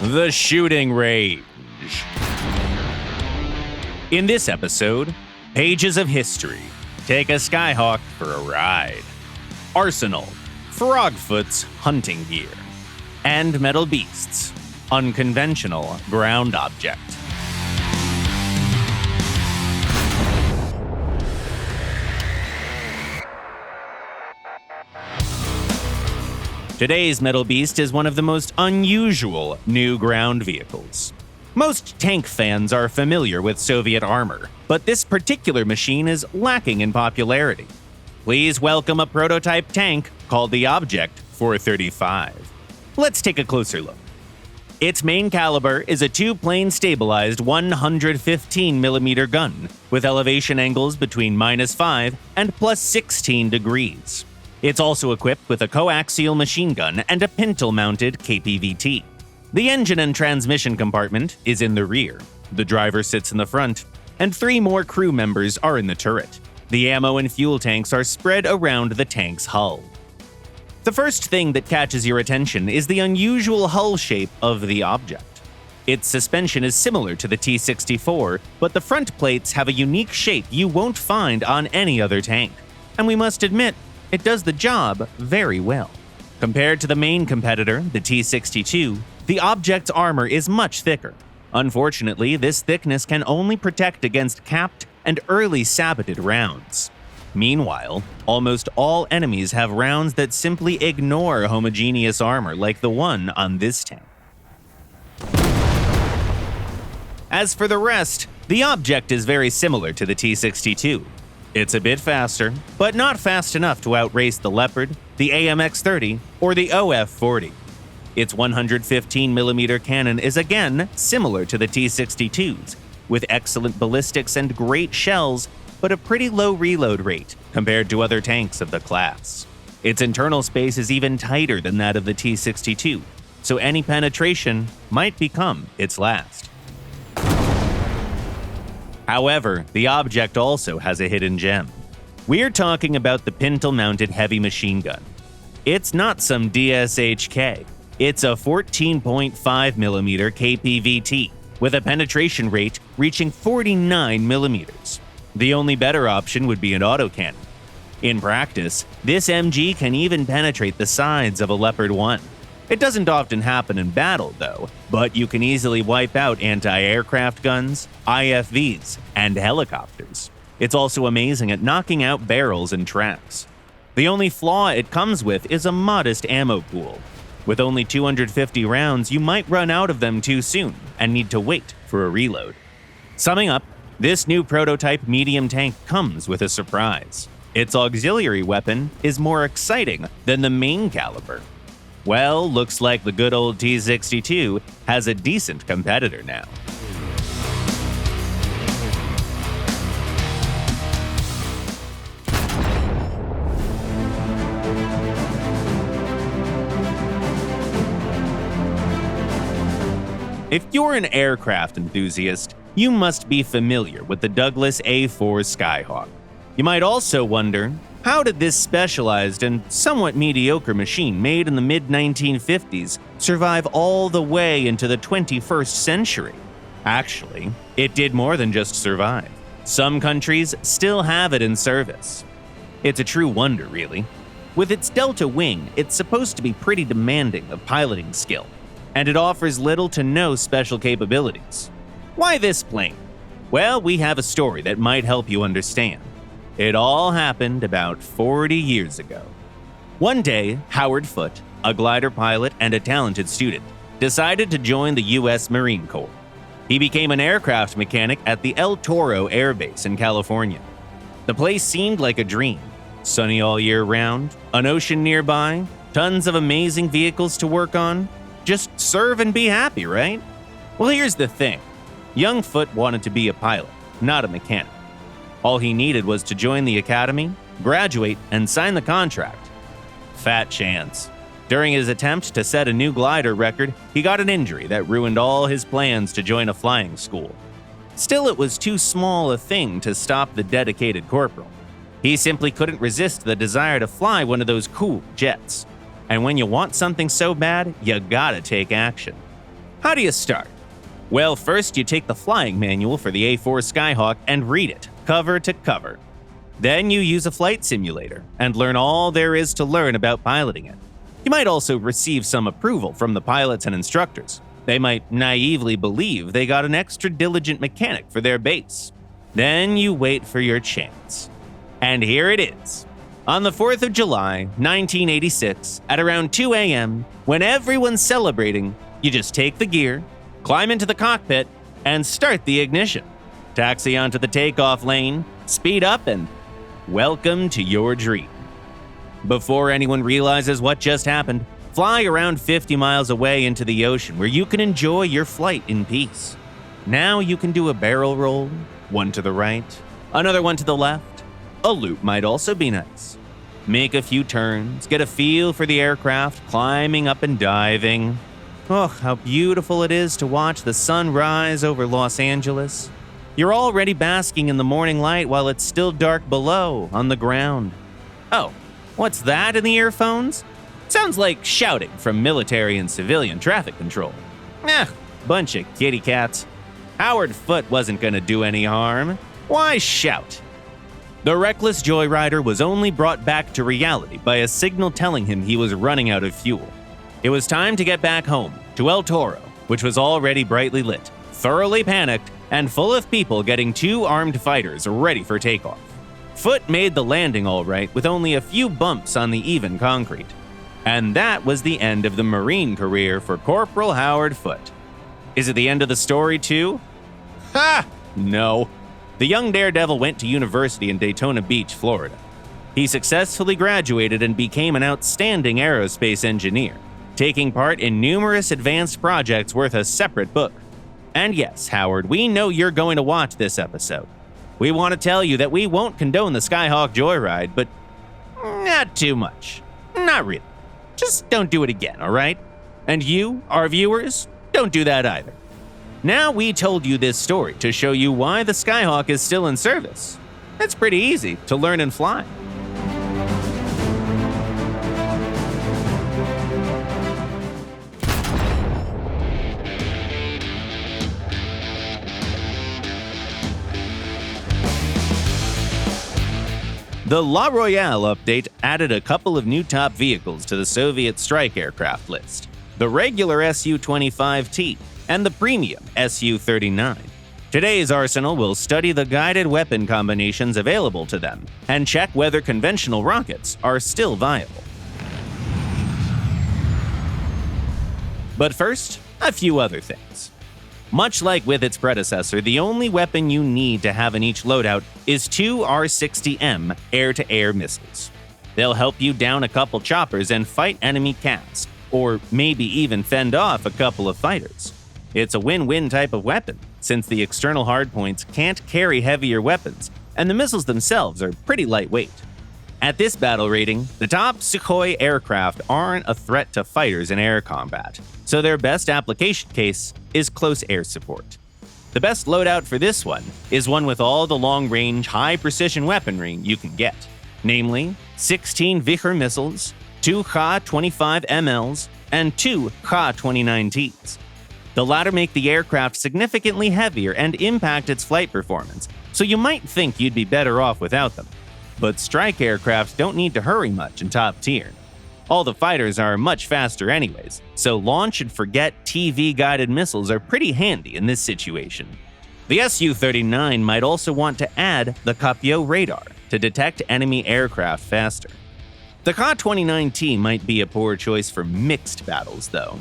The shooting range. In this episode, pages of history. Take a Skyhawk for a ride. Arsenal, Frogfoot's hunting gear. And metal beasts, unconventional ground object. Today's metal beast is one of the most unusual new ground vehicles. Most tank fans are familiar with Soviet armor, but this particular machine is lacking in popularity. Please welcome a prototype tank called the Object 435. Let's take a closer look. Its main caliber is a two-plane stabilized 115mm gun with elevation angles between -5 and +16 degrees. It's also equipped with a coaxial machine gun and a pintle-mounted KPVT. The engine and transmission compartment is in the rear, the driver sits in the front, and 3 more crew members are in the turret. The ammo and fuel tanks are spread around the tank's hull. The first thing that catches your attention is the unusual hull shape of the Object. Its suspension is similar to the T-64, but the front plates have a unique shape you won't find on any other tank. And we must admit, it does the job very well. Compared to the main competitor, the T-62, the Object's armor is much thicker. Unfortunately, this thickness can only protect against capped and early saboted rounds. Meanwhile, almost all enemies have rounds that simply ignore homogeneous armor like the one on this tank. As for the rest, the Object is very similar to the T-62. It's a bit faster, but not fast enough to outrace the Leopard, the AMX-30, or the OF-40. Its 115mm cannon is again similar to the T-62's, with excellent ballistics and great shells, but a pretty low reload rate compared to other tanks of the class. Its internal space is even tighter than that of the T-62, so any penetration might become its last. However, the Object also has a hidden gem. We're talking about the pintle-mounted heavy machine gun. It's not some DSHK. It's a 14.5mm KPVT with a penetration rate reaching 49mm. The only better option would be an autocannon. In practice, this MG can even penetrate the sides of a Leopard 1. It doesn't often happen in battle, though, but you can easily wipe out anti-aircraft guns, IFVs, and helicopters. It's also amazing at knocking out barrels and tracks. The only flaw it comes with is a modest ammo pool. With only 250 rounds, you might run out of them too soon and need to wait for a reload. Summing up, this new prototype medium tank comes with a surprise. Its auxiliary weapon is more exciting than the main caliber. Well, looks like the good old T-62 has a decent competitor now. If you're an aircraft enthusiast, you must be familiar with the Douglas A-4 Skyhawk. You might also wonder, how did this specialized and somewhat mediocre machine made in the mid-1950s survive all the way into the 21st century? Actually, it did more than just survive. Some countries still have it in service. It's a true wonder, really. With its delta wing, it's supposed to be pretty demanding of piloting skill, and it offers little to no special capabilities. Why this plane? Well, we have a story that might help you understand. It all happened about 40 years ago. One day, Howard Foote, a glider pilot and a talented student, decided to join the U.S. Marine Corps. He became an aircraft mechanic at the El Toro Air Base in California. The place seemed like a dream. Sunny all year round, an ocean nearby, tons of amazing vehicles to work on. Just serve and be happy, right? Well, here's the thing. Young Foote wanted to be a pilot, not a mechanic. All he needed was to join the academy, graduate, and sign the contract. Fat chance. During his attempt to set a new glider record, he got an injury that ruined all his plans to join a flying school. Still, it was too small a thing to stop the dedicated corporal. He simply couldn't resist the desire to fly one of those cool jets. And when you want something so bad, you gotta take action. How do you start? Well, first you take the flying manual for the A4 Skyhawk and read it, cover to cover. Then you use a flight simulator and learn all there is to learn about piloting it. You might also receive some approval from the pilots and instructors. They might naively believe they got an extra diligent mechanic for their base. Then you wait for your chance. And here it is. On the 4th of July, 1986, at around 2 a.m., when everyone's celebrating, you just take the gear, climb into the cockpit, and start the ignition. Taxi onto the takeoff lane, speed up, and welcome to your dream. Before anyone realizes what just happened, fly around 50 miles away into the ocean where you can enjoy your flight in peace. Now you can do a barrel roll, one to the right, another one to the left. A loop might also be nice. Make a few turns, get a feel for the aircraft, climbing up and diving. Oh, how beautiful it is to watch the sun rise over Los Angeles. You're already basking in the morning light while it's still dark below, on the ground. Oh, what's that in the earphones? Sounds like shouting from military and civilian traffic control. Bunch of kitty cats. Howard Foote wasn't gonna do any harm. Why shout? The reckless joyrider was only brought back to reality by a signal telling him he was running out of fuel. It was time to get back home, to El Toro, which was already brightly lit, thoroughly panicked, and full of people getting 2 armed fighters ready for takeoff. Foote made the landing all right with only a few bumps on the even concrete. And that was the end of the Marine career for Corporal Howard Foote. Is it the end of the story too? Ha! No. The young daredevil went to university in Daytona Beach, Florida. He successfully graduated and became an outstanding aerospace engineer, taking part in numerous advanced projects worth a separate book. And yes, Howard, we know you're going to watch this episode. We want to tell you that we won't condone the Skyhawk joyride, but not too much. Not really. Just don't do it again, all right? And you, our viewers, don't do that either. Now we told you this story to show you why the Skyhawk is still in service. It's pretty easy to learn and fly. The La Royale update added a couple of new top vehicles to the Soviet strike aircraft list: the regular Su-25T and the premium Su-39. Today's arsenal will study the guided weapon combinations available to them and check whether conventional rockets are still viable. But first, a few other things. Much like with its predecessor, the only weapon you need to have in each loadout is 2 R-60M air-to-air missiles. They'll help you down a couple choppers and fight enemy CAS, or maybe even fend off a couple of fighters. It's a win-win type of weapon, since the external hardpoints can't carry heavier weapons, and the missiles themselves are pretty lightweight. At this battle rating, the top Sukhoi aircraft aren't a threat to fighters in air combat, so their best application case is close air support. The best loadout for this one is one with all the long-range, high-precision weaponry you can get, namely 16 Vichar missiles, 2 Kha-25MLs, and 2 Kha-29Ts. The latter make the aircraft significantly heavier and impact its flight performance, so you might think you'd be better off without them. But strike aircraft don't need to hurry much in top tier. All the fighters are much faster anyways, so launch and forget TV-guided missiles are pretty handy in this situation. The Su-39 might also want to add the Capio radar to detect enemy aircraft faster. The Kha-29T might be a poor choice for mixed battles though.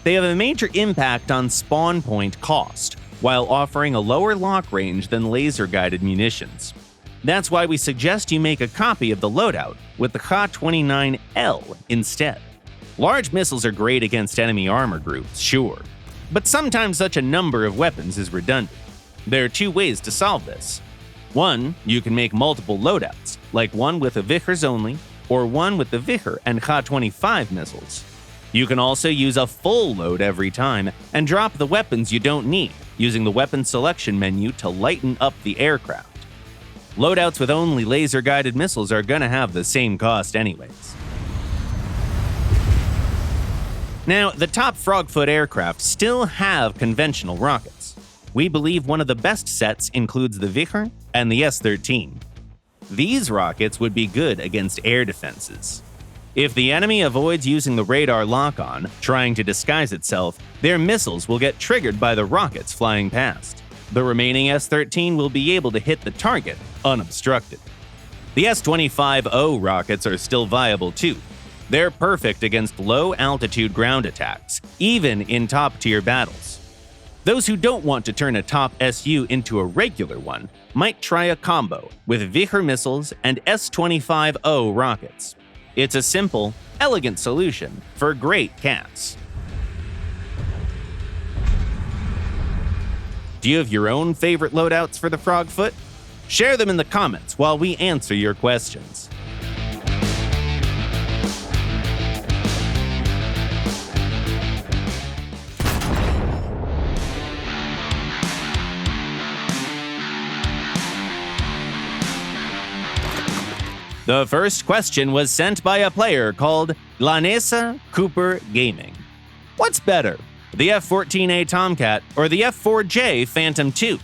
They have a major impact on spawn point cost, while offering a lower lock range than laser-guided munitions. That's why we suggest you make a copy of the loadout with the Kha-29L instead. Large missiles are great against enemy armor groups, sure, but sometimes such a number of weapons is redundant. There are 2 ways to solve this. One, you can make multiple loadouts, like one with the Vichars only, or one with the Vichar and Kha-25 missiles. You can also use a full load every time and drop the weapons you don't need, using the weapon selection menu to lighten up the aircraft. Loadouts with only laser-guided missiles are gonna have the same cost anyways. Now, the top Frogfoot aircraft still have conventional rockets. We believe one of the best sets includes the Vicher and the S-13. These rockets would be good against air defenses. If the enemy avoids using the radar lock-on, trying to disguise itself, their missiles will get triggered by the rockets flying past. The remaining S-13 will be able to hit the target unobstructed. The S-25O rockets are still viable too. They're perfect against low-altitude ground attacks, even in top-tier battles. Those who don't want to turn a top SU into a regular one might try a combo with Vicher missiles and S-25O rockets. It's a simple, elegant solution for great cats. Do you have your own favorite loadouts for the Frogfoot? Share them in the comments while we answer your questions. The first question was sent by a player called Lanessa Cooper Gaming. What's better, the F-14A Tomcat or the F-4J Phantom II?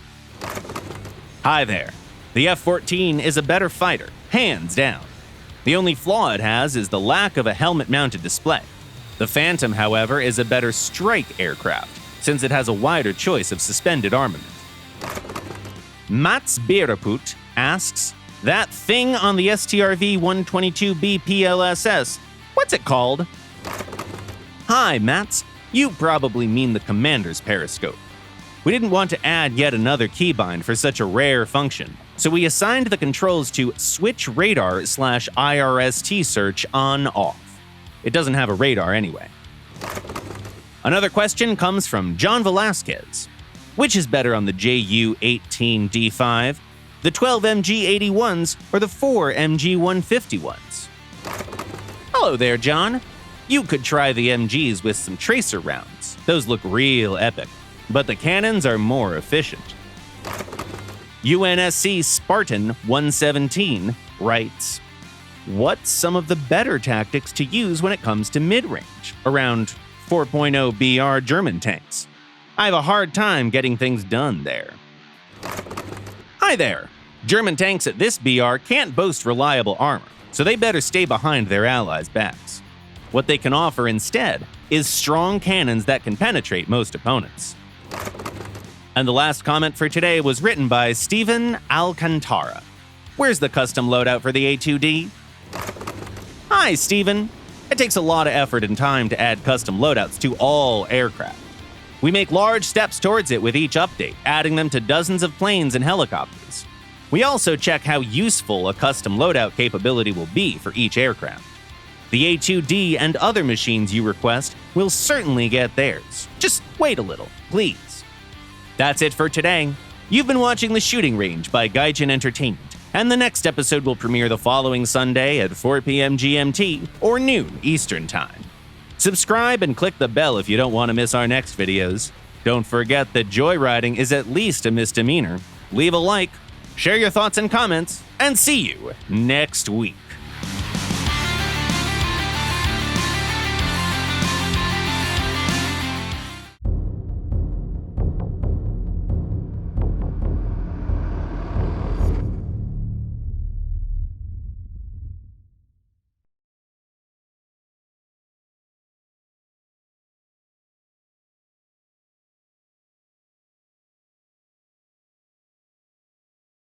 Hi there. The F-14 is a better fighter, hands down. The only flaw it has is the lack of a helmet-mounted display. The Phantom, however, is a better strike aircraft, since it has a wider choice of suspended armament. Mats Biraput asks, that thing on the STRV-122B PLSS, what's it called? Hi, Mats. You probably mean the Commander's Periscope. We didn't want to add yet another keybind for such a rare function, so we assigned the controls to Switch Radar/IRST Search On/Off. It doesn't have a radar anyway. Another question comes from John Velasquez. Which is better on the JU-18D5? The 12MG81s or the 4MG151s? Hello there, John. You could try the MGs with some tracer rounds. Those look real epic, but the cannons are more efficient. UNSC Spartan 117 writes, what's some of the better tactics to use when it comes to mid-range, around 4.0 BR German tanks? I have a hard time getting things done there. Hi there! German tanks at this BR can't boast reliable armor, so they better stay behind their allies' backs. What they can offer instead is strong cannons that can penetrate most opponents. And the last comment for today was written by Steven Alcantara. Where's the custom loadout for the A2D? Hi, Steven! It takes a lot of effort and time to add custom loadouts to all aircraft. We make large steps towards it with each update, adding them to dozens of planes and helicopters. We also check how useful a custom loadout capability will be for each aircraft. The A2D and other machines you request will certainly get theirs. Just wait a little, please. That's it for today. You've been watching The Shooting Range by Gaijin Entertainment, and the next episode will premiere the following Sunday at 4 p.m. GMT or noon Eastern Time. Subscribe and click the bell if you don't want to miss our next videos. Don't forget that joyriding is at least a misdemeanor. Leave a like, share your thoughts and comments, and see you next week.